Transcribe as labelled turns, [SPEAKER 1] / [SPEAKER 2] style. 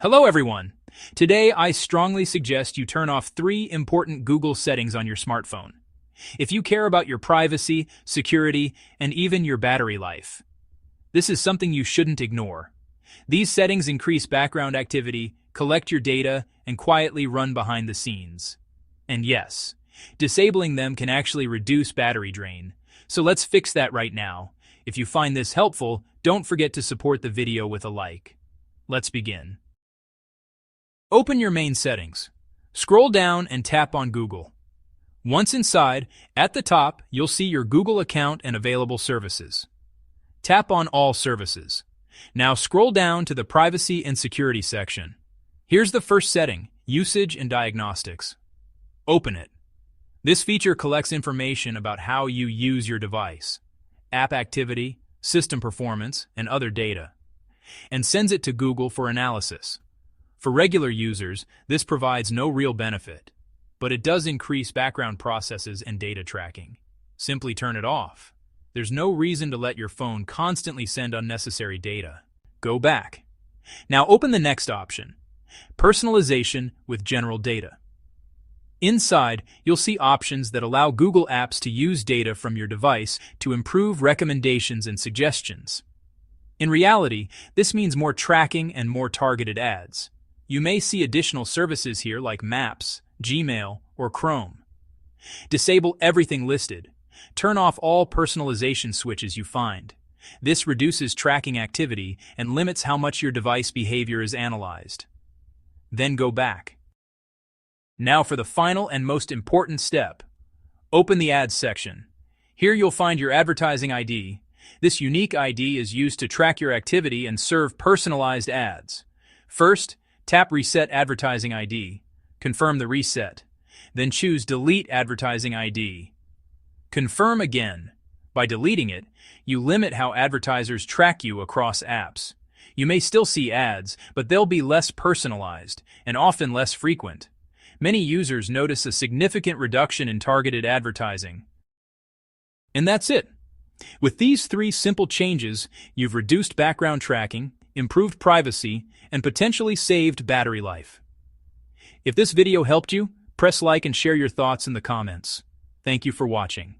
[SPEAKER 1] Hello everyone! Today I strongly suggest you turn off 3 important Google settings on your smartphone. If you care about your privacy, security, and even your battery life, this is something you shouldn't ignore. These settings increase background activity, collect your data, and quietly run behind the scenes. And yes, disabling them can actually reduce battery drain. So let's fix that right now. If you find this helpful, don't forget to support the video with a like. Let's begin. Open your main settings. Scroll down and tap on Google. Once inside, at the top, you'll see your Google account and available services. Tap on All Services. Now scroll down to the Privacy and Security section. Here's the first setting, Usage and Diagnostics. Open it. This feature collects information about how you use your device, app activity, system performance, and other data, and sends it to Google for analysis. For regular users, this provides no real benefit, but it does increase background processes and data tracking. Simply turn it off. There's no reason to let your phone constantly send unnecessary data. Go back. Now open the next option, Personalization with General Data. Inside, you'll see options that allow Google Apps to use data from your device to improve recommendations and suggestions. In reality, this means more tracking and more targeted ads. You may see additional services here like Maps, Gmail, or Chrome. Disable everything listed. Turn off all personalization switches you find. This reduces tracking activity and limits how much your device behavior is analyzed. Then go back. Now for the final and most important step. Open the Ads section. Here you'll find your advertising ID. This unique ID is used to track your activity and serve personalized ads. First, tap Reset Advertising ID. Confirm the reset. Then choose Delete Advertising ID. Confirm again. By deleting it, you limit how advertisers track you across apps. You may still see ads, but they'll be less personalized and often less frequent. Many users notice a significant reduction in targeted advertising. And that's it. With these 3 simple changes, you've reduced background tracking, improved privacy, and potentially saved battery life. If this video helped you, press like and share your thoughts in the comments. Thank you for watching.